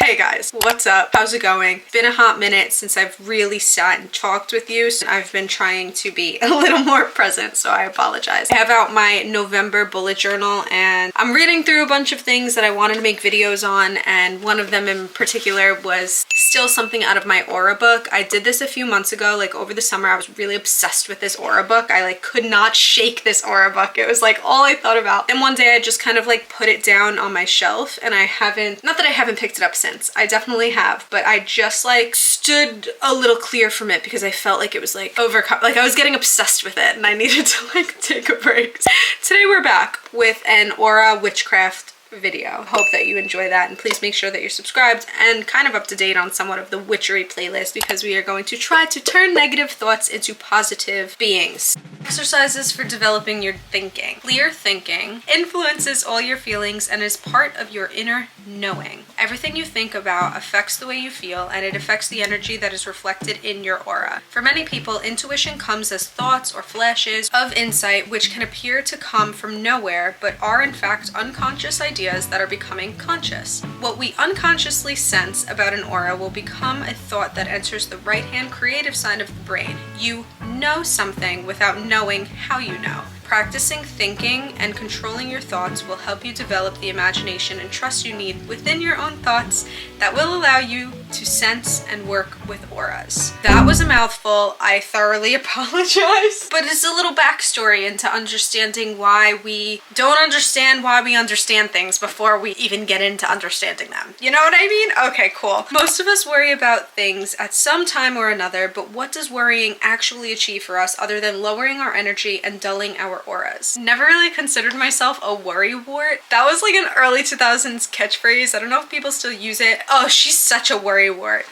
Hey guys, what's up? How's it going? It's been a hot minute since I've really sat and talked with you. So I've been trying to be a little more present, so I apologize. I have out my November bullet journal and I'm reading through a bunch of things that I wanted to make videos on, and one of them in particular was still something out of my aura book. I did this a few months ago, like over the summer. I was really obsessed with this aura book. I could not shake this aura book. It was like all I thought about. And one day I just kind of put it down on my shelf, and I haven't, not that I haven't picked it up since. I definitely have, but I just stood a little clear from it because I felt like it was overcome, I was getting obsessed with it and I needed to take a break. Today we're back with an aura witchcraft video. Hope that you enjoy that, and please make sure that you're subscribed and kind of up to date on somewhat of the witchery playlist, because we are going to try to turn negative thoughts into positive beings. Exercises for developing your thinking. Clear thinking influences all your feelings and is part of your inner knowing. Everything you think about affects the way you feel, and it affects the energy that is reflected in your aura. For many people, intuition comes as thoughts or flashes of insight which can appear to come from nowhere but are in fact unconscious ideas that are becoming conscious. What we unconsciously sense about an aura will become a thought that enters the right-hand creative side of the brain. You know something without knowing how you know. Practicing thinking and controlling your thoughts will help you develop the imagination and trust you need within your own thoughts that will allow you to sense and work with auras. That was a mouthful. I thoroughly apologize. But it's a little backstory into understanding why we don't understand why we understand things before we even get into understanding them. You know what I mean? Okay, cool. Most of us worry about things at some time or another, but what does worrying actually achieve for us other than lowering our energy and dulling our auras? Never really considered myself a worrywart. That was an early 2000s catchphrase. I don't know if people still use it. Oh, she's such a worrywart.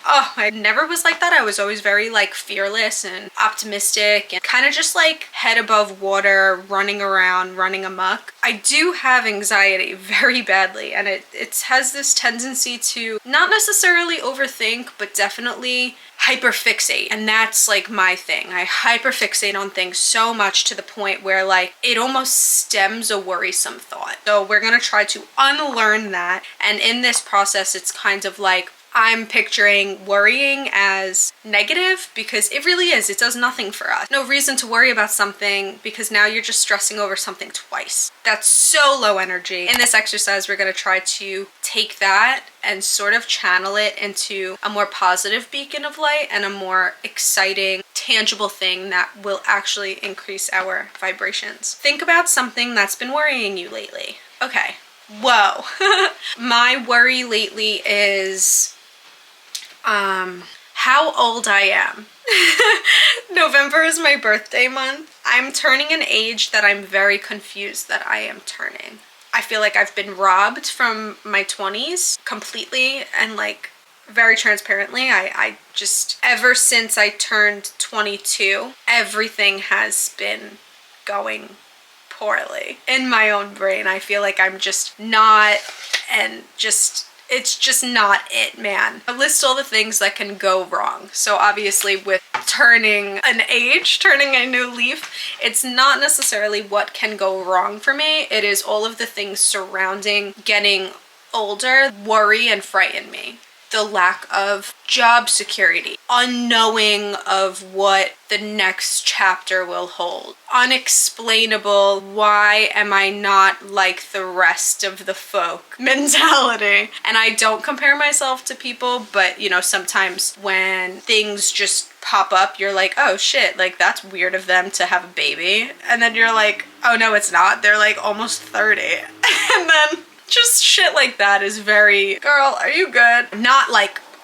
Oh, I never was like that. I was always very fearless and optimistic and kind of just head above water, running around, running amok. I do have anxiety very badly, and it has this tendency to not necessarily overthink, but definitely hyperfixate, and that's my thing. I hyperfixate on things so much to the point where it almost stems a worrisome thought. So we're gonna try to unlearn that, and in this process it's kind of I'm picturing worrying as negative, because it really is. It does nothing for us. No reason to worry about something because now you're just stressing over something twice. That's so low energy. In this exercise, we're going to try to take that and sort of channel it into a more positive beacon of light and a more exciting, tangible thing that will actually increase our vibrations. Think about something that's been worrying you lately. Okay. Whoa. My worry lately is how old I am. November is my birthday month. I'm turning an age that I'm very confused that I am turning. I feel like I've been robbed from my 20s completely, and very transparently, I just, ever since I turned 22, everything has been going poorly. In my own brain, I feel like I'm just not, and it's just not it, man. I list all the things that can go wrong. So obviously with turning an age, turning a new leaf, it's not necessarily what can go wrong for me. It is all of the things surrounding getting older worry and frighten me. The lack of job security, unknowing of what the next chapter will hold, unexplainable, why am I not like the rest of the folk mentality. And I don't compare myself to people, but sometimes when things just pop up, you're like, oh shit, that's weird of them to have a baby. And then you're like, oh no, it's not. They're almost 30. And then just shit like that is very, girl, are you good? Not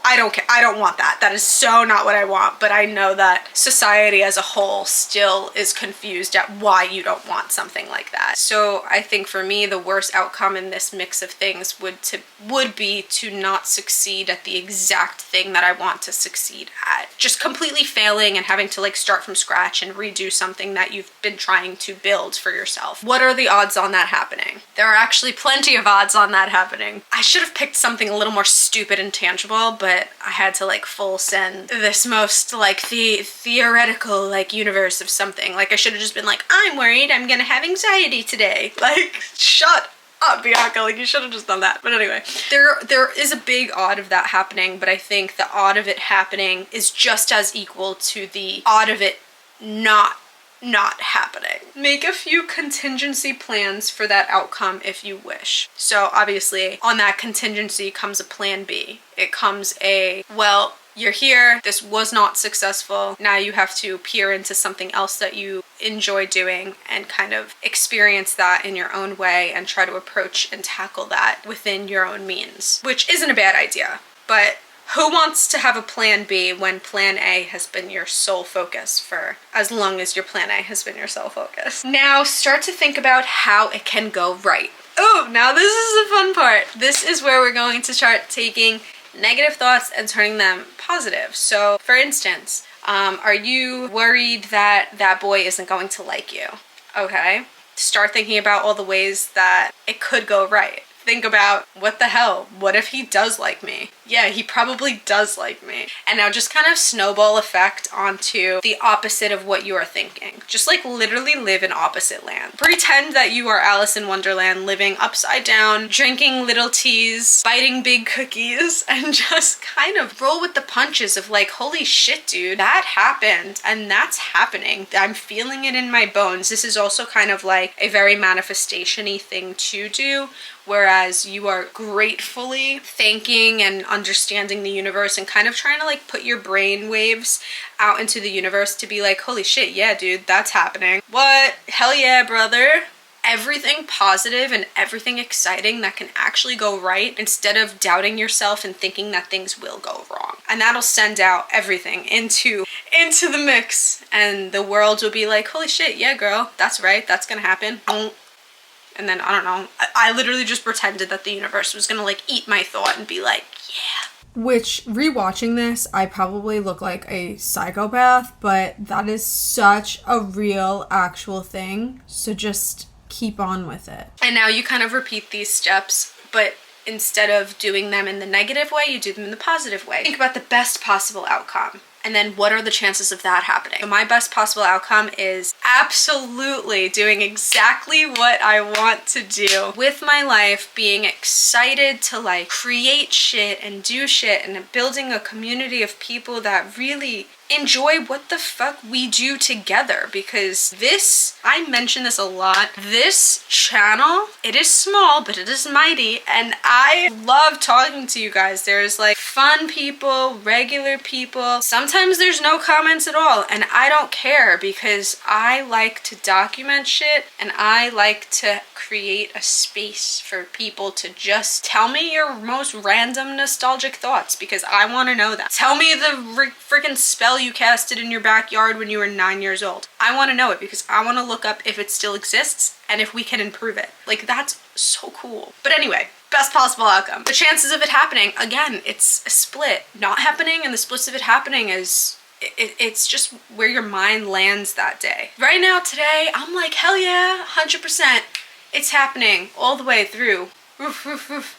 I don't care. I don't want that. That is so not what I want. But I know that society as a whole still is confused at why you don't want something like that. So I think for me, the worst outcome in this mix of things would be to not succeed at the exact thing that I want to succeed at. Just completely failing and having to start from scratch and redo something that you've been trying to build for yourself. What are the odds on that happening? There are actually plenty of odds on that happening. I should have picked something a little more stupid and tangible, but I had to full send this most the theoretical universe of something. I should have just been I'm worried I'm gonna have anxiety today. Shut Bianca, like, you should have just done that. But anyway, there is a big odd of that happening, but I think the odd of it happening is just as equal to the odd of it not happening. Make a few contingency plans for that outcome if you wish. So obviously on that contingency comes a plan B. It comes a, well, you're here, this was not successful, now you have to peer into something else that you enjoy doing and kind of experience that in your own way and try to approach and tackle that within your own means, which isn't a bad idea. But who wants to have a plan B when plan A has been your sole focus for as long as your plan A has been your sole focus? Now start to think about how it can go right. Oh, now this is the fun part. This is where we're going to start taking negative thoughts and turning them positive. So for instance, are you worried that that boy isn't going to like you? Okay, start thinking about all the ways that it could go right. Think about, what the hell? What if he does like me? Yeah, he probably does like me. And now just kind of snowball effect onto the opposite of what you are thinking. Just like literally live in opposite land. Pretend that you are Alice in Wonderland, living upside down, drinking little teas, biting big cookies, and just kind of roll with the punches of like, holy shit, dude, that happened and that's happening. I'm feeling it in my bones. This is also kind of like a very manifestation-y thing to do, whereas you are gratefully thanking and understanding the universe and kind of trying to like put your brain waves out into the universe to be like, holy shit, yeah, dude, that's happening. What? Hell yeah, brother. Everything positive and everything exciting that can actually go right, instead of doubting yourself and thinking that things will go wrong. And that'll send out everything into the mix, and the world will be like, holy shit, yeah, girl, that's right, that's gonna happen. And then, I don't know, I literally just pretended that the universe was gonna like eat my thought and be like, yeah. Which, rewatching this, I probably look like a psychopath, but that is such a real, actual thing. So just keep on with it. And now you kind of repeat these steps, but instead of doing them in the negative way, you do them in the positive way. Think about the best possible outcome. And then what are the chances of that happening? So my best possible outcome is absolutely doing exactly what I want to do with my life, being excited to like create shit and do shit, and building a community of people that really enjoy what the fuck we do together. Because this, I mention this a lot, this channel, it is small, but it is mighty, and I love talking to you guys. There's like fun people, regular people. Sometimes there's no comments at all, and I don't care, because I like to document shit and I like to create a space for people to just tell me your most random nostalgic thoughts, because I want to know that. Tell me the freaking spell you casted in your backyard when you were 9 years old. I want to know it, because I want to look up if it still exists and if we can improve it. Like, that's so cool. But anyway, best possible outcome. The chances of it happening, again, it's a split. Not happening and the splits of it happening is, it's just where your mind lands that day. Right now, today, I'm like, hell yeah, 100%. It's happening all the way through. Oof, oof, oof.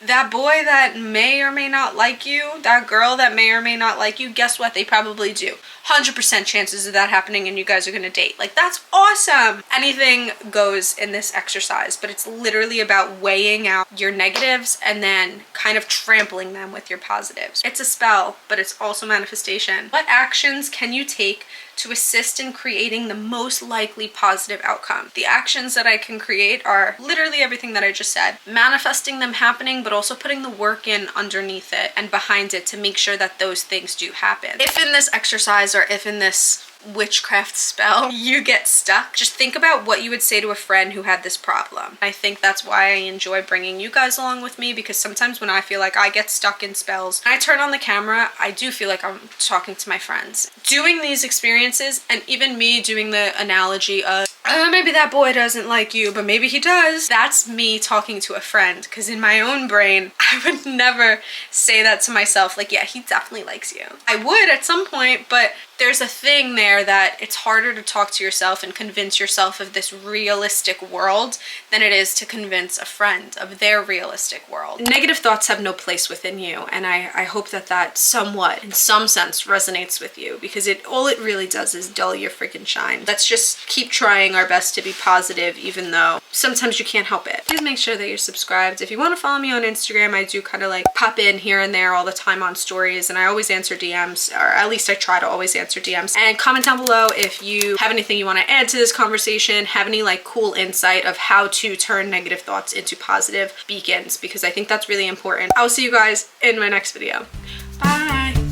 That boy that may or may not like you, that girl that may or may not like you, guess what? They probably do. 100% chances of that happening, and you guys are gonna date. Like, that's awesome! Anything goes in this exercise, but it's literally about weighing out your negatives and then kind of trampling them with your positives. It's a spell, but it's also manifestation. What actions can you take to assist in creating the most likely positive outcome? The actions that I can create are literally everything that I just said. Manifesting them happening, but also putting the work in underneath it and behind it to make sure that those things do happen. If in this exercise, or if in this witchcraft spell you get stuck, just think about what you would say to a friend who had this problem. I think that's why I enjoy bringing you guys along with me, because sometimes when I feel like I get stuck in spells, when I turn on the camera, I do feel like I'm talking to my friends. Doing these experiences, and even me doing the analogy of, maybe that boy doesn't like you, but maybe he does. That's me talking to a friend, because in my own brain, I would never say that to myself, like, yeah, he definitely likes you. I would at some point, but there's a thing there that it's harder to talk to yourself and convince yourself of this realistic world than it is to convince a friend of their realistic world. Negative thoughts have no place within you, and I hope that that somewhat, in some sense, resonates with you, because all it really does is dull your freaking shine. Let's just keep trying our best to be positive, even though sometimes you can't help it. Please make sure that you're subscribed. If you want to follow me on Instagram, I do kind of like pop in here and there all the time on stories, and I always answer DMs, or at least I try to always answer DMs. And comment down below if you have anything you want to add to this conversation, have any like cool insight of how to turn negative thoughts into positive beacons, because I think that's really important. I'll see you guys in my next video. Bye.